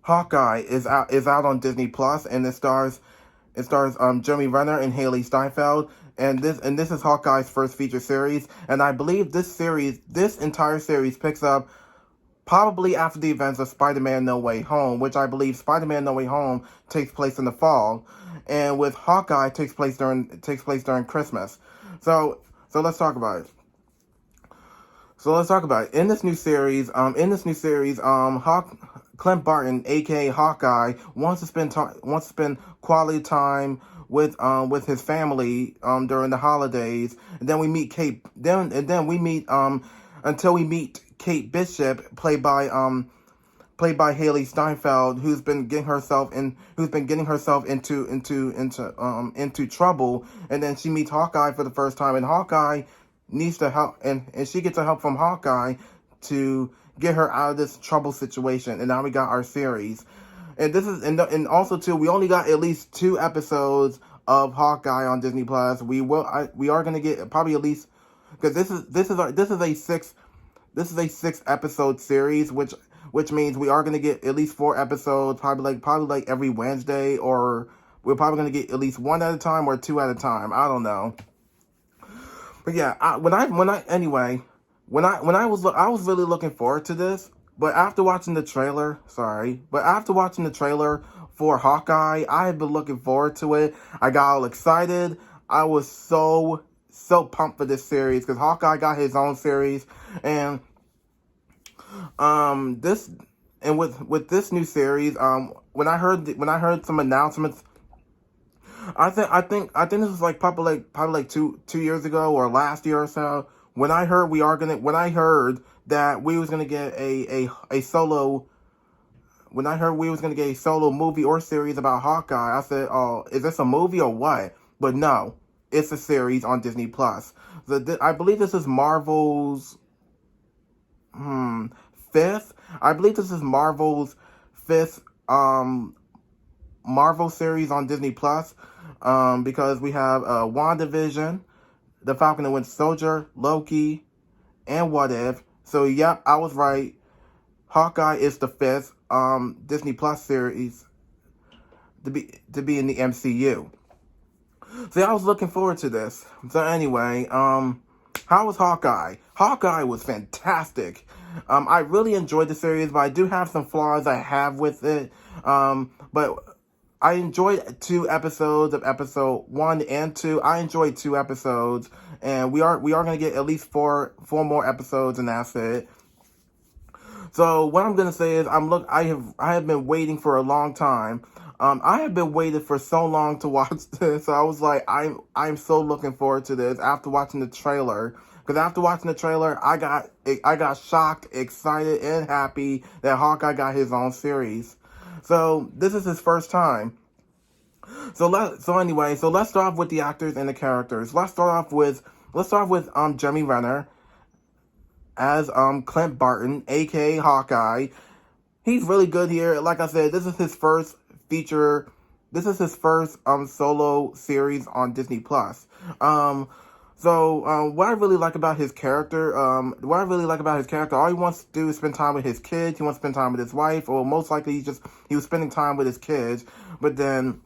Hawkeye is out on Disney Plus, and it stars Jeremy Renner and Haley Steinfeld, and this is Hawkeye's first feature series, and I believe this entire series picks up probably after the events of Spider-Man No Way Home, which I believe Spider-Man No Way Home takes place in the fall, and with Hawkeye takes place during Christmas. So so let's talk about it. In this new series, Clint Barton, aka Hawkeye, wants to spend quality time with his family during the holidays, and then we meet Kate. Then we meet until we meet Kate Bishop, played by Haley Steinfeld, who's been getting herself into trouble, and then she meets Hawkeye for the first time, and Hawkeye needs to help, and she gets the help from Hawkeye to get her out of this trouble situation, and now we got our series, and this is and also too, we only got at least 2 episodes of Hawkeye on Disney Plus. We are gonna get probably at least, because this is a 6 episode series, which means we are gonna get at least 4 episodes, probably like every Wednesday, or we're probably gonna get at least 1 at a time or 2 at a time. I don't know. But yeah, I was really looking forward to this, but after watching the trailer, for Hawkeye, I had been looking forward to it. I got all excited. I was so pumped for this series because Hawkeye got his own series, and this and with this new series, when I heard some announcements, I think this was like probably like 2 years ago or last year or so, when I heard that we was gonna get a solo movie or series about Hawkeye. I said, "Oh, is this a movie or what?" But no, it's a series on Disney Plus. I believe this is Marvel's fifth. I believe this is Marvel's fifth Marvel series on Disney Plus, because we have WandaVision, The Falcon and Winter Soldier, Loki, and What If. So yep, I was right. Hawkeye is the fifth Disney Plus series to be in the MCU. So yeah, I was looking forward to this. So anyway, how was Hawkeye? Hawkeye was fantastic. I really enjoyed the series, but I do have some flaws I have with it. But I enjoyed 2 episodes of episode 1 and 2. I enjoyed 2 episodes, and we are gonna get at least four more episodes, and that's it. So what I'm gonna say is I have been waiting for a long time. I have been waiting for so long to watch this. So I was like, I'm so looking forward to this after watching the trailer. Because after watching the trailer, I got shocked, excited, and happy that Hawkeye got his own series. So this is his first time. So let's start off with the actors and the characters. Let's start off with Jeremy Renner as Clint Barton, aka Hawkeye. He's really good here. Like I said, this is his first feature. This is his first solo series on Disney Plus. What I really like about his character, all he wants to do is spend time with his kids. He wants to spend time with his wife, or most likely he was spending time with his kids. But then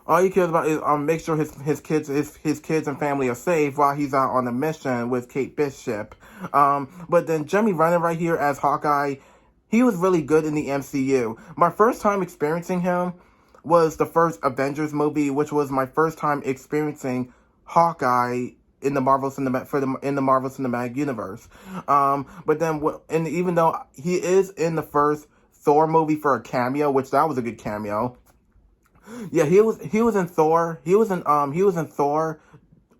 all he cares about is make sure his kids and family are safe while he's out on a mission with Kate Bishop. But then Jeremy Renner right here as Hawkeye, he was really good in the MCU. My first time experiencing him was the first Avengers movie, which was my first time experiencing Hawkeye in the Marvel Cinematic Universe. But then even though he is in the first Thor movie for a cameo, which that was a good cameo. Yeah, he was in Thor. He was in Thor,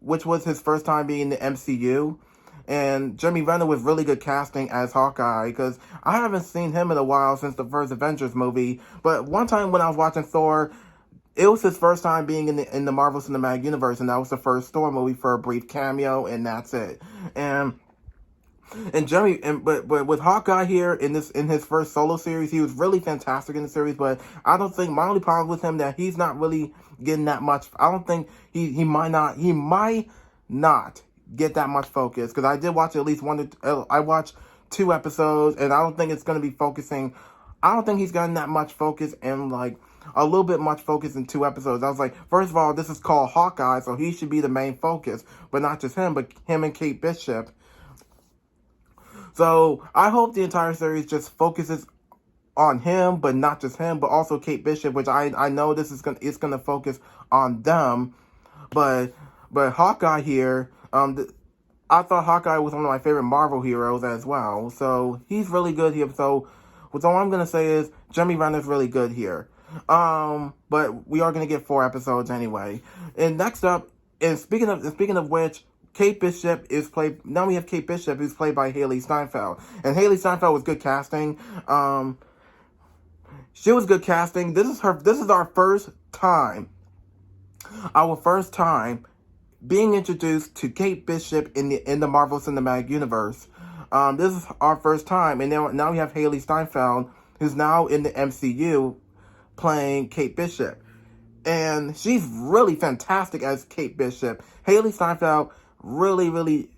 which was his first time being in the MCU. And Jeremy Renner was really good casting as Hawkeye, because I haven't seen him in a while since the first Avengers movie. But one time when I was watching Thor, it was his first time being in the Marvel Cinematic Universe, and that was the first Thor movie for a brief cameo, and that's it. But with Hawkeye here in his first solo series, he was really fantastic in the series. But I don't think, my only problem with him, that he's not really getting that much. I don't think he might not get that much focus, because I did watch at least I watched 2 episodes, and I don't think it's going to be focusing. I don't think he's gotten that much focus and like a little bit much focus in 2 episodes. I was like, first of all, this is called Hawkeye, so he should be the main focus, but not just him, but him and Kate Bishop. So I hope the entire series just focuses on him, but not just him, but also Kate Bishop, which I know this is gonna focus on them, but Hawkeye here, I thought Hawkeye was one of my favorite Marvel heroes as well, so he's really good here. So what I'm gonna say is Jeremy Renner's really good here. But we are gonna get 4 episodes anyway. And next up, and speaking of which, Kate Bishop is played. Now we have Kate Bishop, who's played by Haley Steinfeld, and Haley Steinfeld was good casting. She was good casting. This is our first time being introduced to Kate Bishop in the Marvel Cinematic Universe. This is our first time, and now we have Haley Steinfeld, who's now in the MCU, playing Kate Bishop, and she's really fantastic as Kate Bishop. Haley Steinfeld really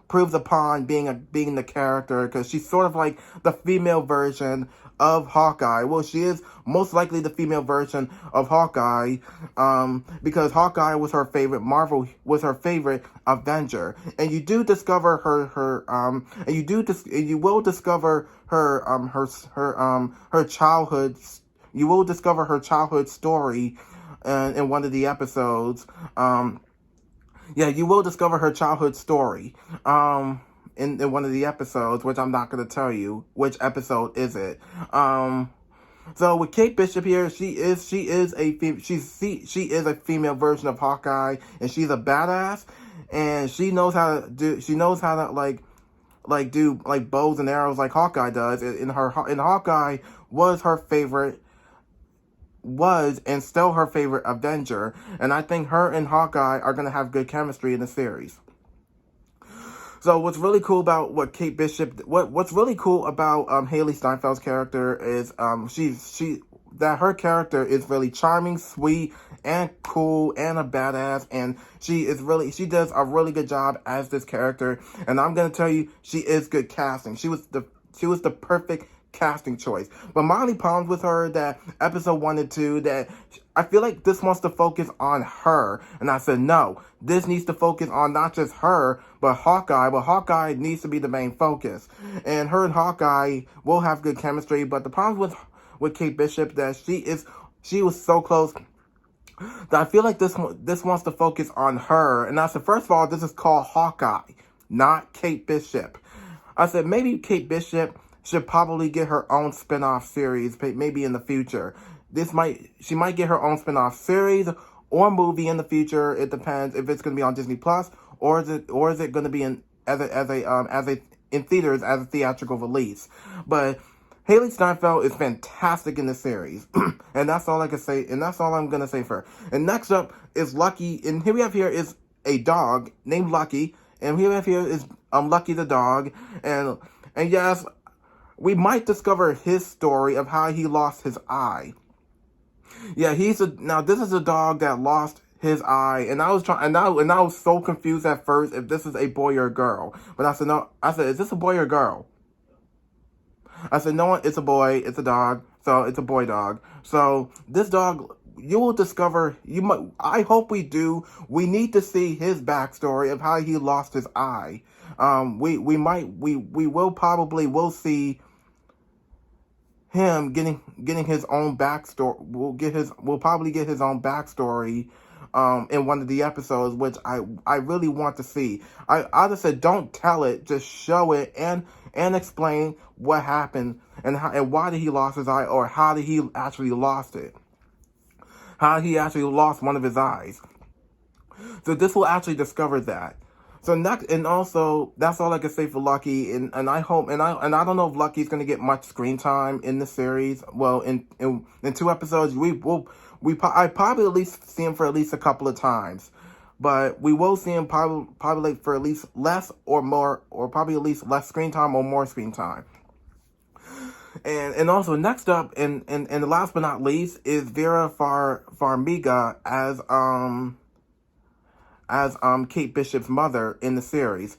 proves upon being the character, because she's sort of like the female version of Hawkeye. Well, she is most likely the female version of Hawkeye, because Hawkeye was her favorite Avenger, and you do discover you will discover her childhood. You will discover her childhood story in one of the episodes. You will discover her childhood story in one of the episodes, which I'm not going to tell you which episode is it. So with Kate Bishop here, she is a female version of Hawkeye, and she's a badass, and she knows how to do bows and arrows like Hawkeye does. And Hawkeye was and still her favorite Avenger, and I think her and Hawkeye are going to have good chemistry in the series. So what's really cool about what's really cool about Haley Steinfeld's character is her character is really charming, sweet, and cool, and a badass, and she does a really good job as this character, and I'm gonna tell you, she is good casting. She was the perfect casting choice. But my only problems with her, that episode 1 and 2, that I feel like this wants to focus on her, and I said no, this needs to focus on not just her but Hawkeye. But Hawkeye needs to be the main focus, and her and Hawkeye will have good chemistry. But the problem with Kate Bishop, that she was so close, that I feel like this wants to focus on her. And I said, first of all, this is called Hawkeye, not Kate Bishop. I said maybe Kate Bishop should probably get her own spin-off series, maybe in the future. She might get her own spin-off series or movie in the future. It depends if it's going to be on Disney Plus, or is it going to be in theaters as a theatrical release. But Haley Steinfeld is fantastic in the series, and that's all I can say. And that's all I'm going to say for her. And next up is Lucky, and here is a dog named Lucky, and here is Lucky the dog, and yes, we might discover his story of how he lost his eye. Yeah, now this is a dog that lost his eye, and I was so confused at first if this is a boy or a girl. But I said no. I said, is this a boy or a girl? I said no, it's a boy. It's a dog, so it's a boy dog. So this dog, you will discover. I hope we do. We need to see his backstory of how he lost his eye. We will see him getting his own backstory. We'll probably get his own backstory in one of the episodes, which I really want to see. I just said don't tell it, just show it and explain what happened and why did he lost his eye, or how did he actually lost it. How he actually lost one of his eyes. So this will actually discover that. So next, and also that's all I can say for Lucky, and I hope, and I don't know if Lucky's gonna get much screen time in the series. Well, in 2 episodes, I probably at least see him for at least a couple of times, but we will see him probably for at least less or more, or probably at least less screen time or more screen time. And also next up, and last but not least, is Vera Farmiga as Kate Bishop's mother in the series.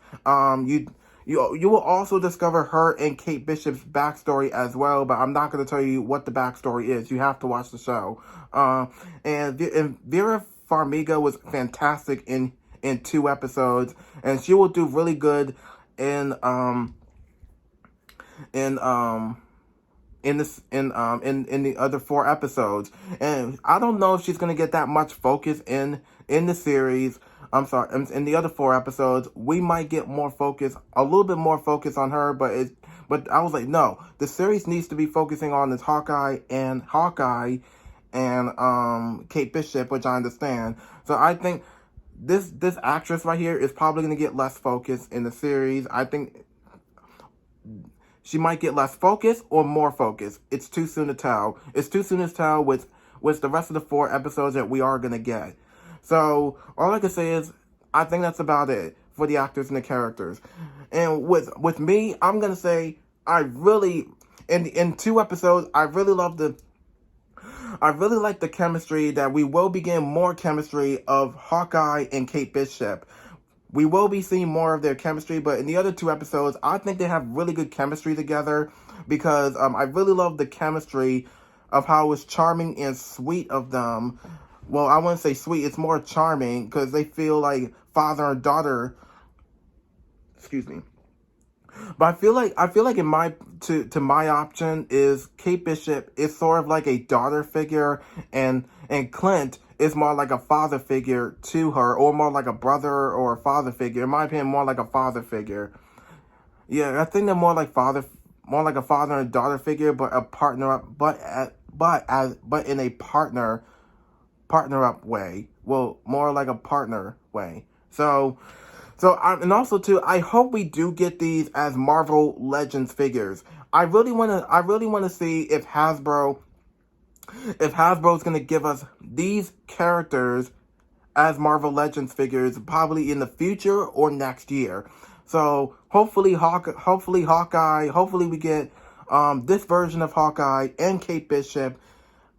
you will also discover her and Kate Bishop's backstory as well, but I'm not going to tell you what the backstory is. You have to watch the show. And Vera Farmiga was fantastic in 2 episodes, and she will do really good in in the other 4 episodes. And I don't know if she's gonna get that much focus in the series. I'm sorry, in the other 4 episodes. We might get more focus, a little bit more focus on her, but I was like, no, the series needs to be focusing on this Hawkeye and Kate Bishop, which I understand. So I think this actress right here is probably gonna get less focus in the series. I think she might get less focus or more focus. It's too soon to tell. It's too soon to tell with the rest of the 4 episodes that we are going to get. So, all I can say is, I think that's about it for the actors and the characters. And with me, I'm going to say, I really, in 2 episodes, I really like the chemistry that we will begin more chemistry of Hawkeye and Kate Bishop. We will be seeing more of their chemistry, but in the other 2 episodes, I think they have really good chemistry together because I really love the chemistry of how it was charming and sweet of them. Well, I wouldn't say sweet, it's more charming because they feel like father and daughter. Excuse me. But I feel like in my my option is Kate Bishop is sort of like a daughter figure, and Clint is more like a father figure to her, or more like a brother or a father figure. In my opinion, more like a father figure. Yeah, I think they're more like a father and daughter figure, but a partner up, but in a partner up way. Well, more like a partner way. So and also too, I hope we do get these as Marvel Legends figures. I really want to see if Hasbro's going to give us these characters as Marvel Legends figures, probably in the future or next year. So hopefully Hawkeye, hopefully we get this version of Hawkeye and Kate Bishop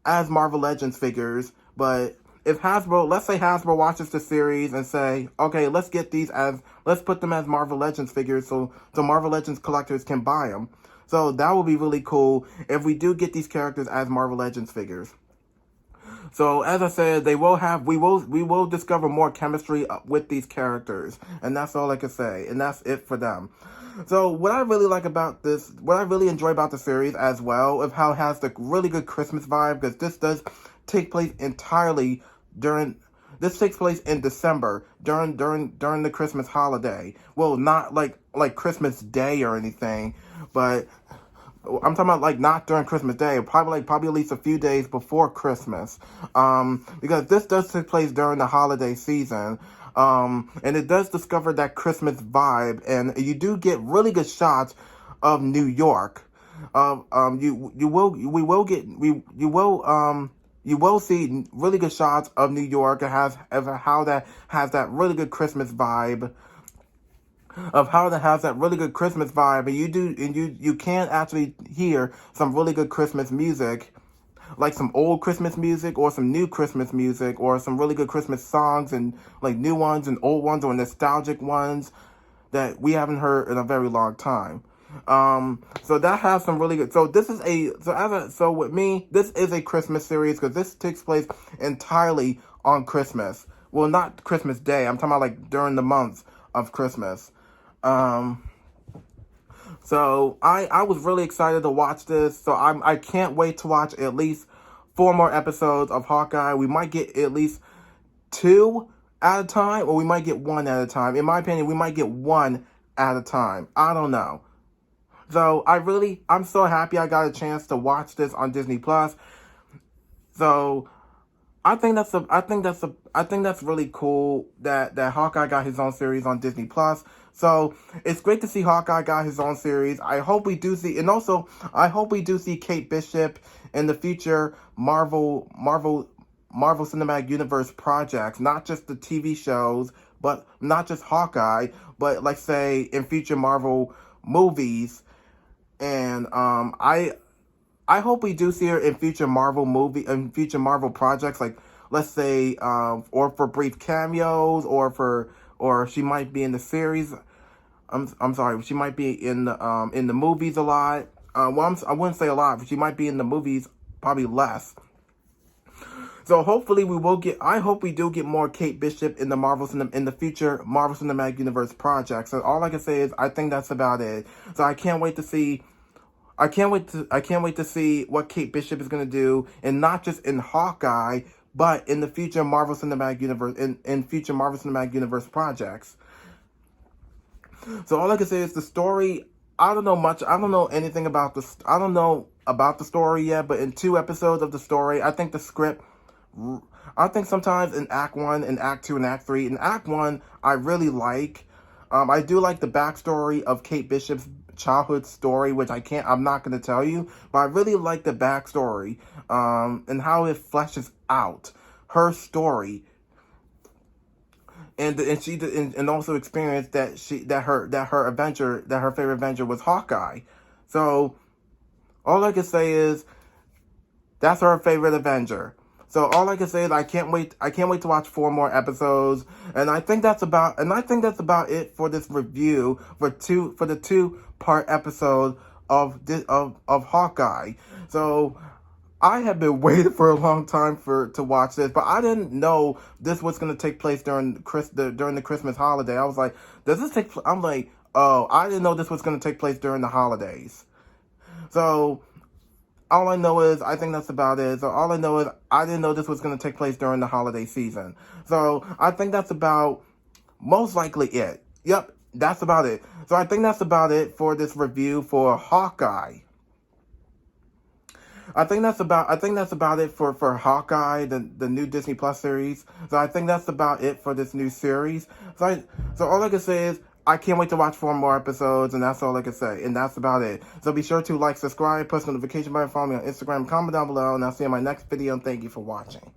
as Marvel Legends figures. But if let's say Hasbro watches the series and say, okay, let's put them as Marvel Legends figures so Marvel Legends collectors can buy them. So that would be really cool if we do get these characters as Marvel Legends figures. So as I said, we will discover more chemistry with these characters, and that's all I can say, and that's it for them. So what I really enjoy about the series as well is how it has the really good Christmas vibe, because this does take place entirely this takes place in December during the Christmas holiday. Well, not like Christmas Day or anything, but I'm talking about like not during Christmas Day, probably at least a few days before Christmas. Because this does take place during the holiday season. And it does discover that Christmas vibe, and you do get really good shots of New York. You will see really good shots of New York. It has how that has that really good Christmas vibe. And you can actually hear some really good Christmas music, like some old Christmas music or some new Christmas music, or some really good Christmas songs, and like new ones and old ones or nostalgic ones that we haven't heard in a very long time. So that has some really good. So with me, this is a Christmas series because this takes place entirely on Christmas. Well, not Christmas Day. I'm talking about like during the month of Christmas. So I was really excited to watch this. So I can't wait to watch at least 4 more episodes of Hawkeye. We might get at least 2 at a time, or we might get 1 at a time. In my opinion, we might get 1 at a time. I don't know. So I'm so happy I got a chance to watch this on Disney Plus. So I think that's really cool that Hawkeye got his own series on Disney Plus. So it's great to see Hawkeye got his own series. I hope we do see Kate Bishop in the future Marvel Cinematic Universe projects, not just the TV shows, but not just Hawkeye, but like say in future Marvel movies. And I hope we do see her in future Marvel projects, like let's say or for brief cameos, or she might be in the series. I'm sorry. She might be in the movies a lot. Well, I wouldn't say a lot, but she might be in the movies probably less. So hopefully we will get. I hope we do get more Kate Bishop in the future Marvel Cinematic Universe projects. So all I can say is I think that's about it. So I can't wait to see. I can't wait to see what Kate Bishop is going to do, and not just in Hawkeye, but in the future Marvel Cinematic Universe in future Marvel Cinematic Universe projects. So all I can say is the story. I don't know much. I don't know anything about this. I don't know about the story yet. But in 2 episodes of the story, I think the script. I think sometimes in Act 1, and Act 2, and Act 3. In Act 1, I really like. I do like the backstory of Kate Bishop's childhood story, which I'm not going to tell you, but I really like the backstory, and how it fleshes out her story, and also experienced that her favorite Avenger was Hawkeye. So all I can say is that's her favorite Avenger. So all I can say is I can't wait to watch 4 more episodes, and I think that's about it for this review for the 2-part episode of Hawkeye. So I have been waiting for a long time to watch this, but I didn't know this was going to take place during the Christmas holiday. I was like, does this take? I'm like, oh, I didn't know this was going to take place during the holidays. So all I know is I think that's about it. So all I know is I didn't know this was going to take place during the holiday season. So I think that's about most likely it. Yep, that's about it. So I think that's about it for this review for Hawkeye. I think that's about it for Hawkeye, the new Disney Plus series. So I think that's about it for this new series. So all I can say is I can't wait to watch 4 more episodes, and that's all I can say. And that's about it. So be sure to like, subscribe, post notification button, follow me on Instagram, comment down below, and I'll see you in my next video, and thank you for watching.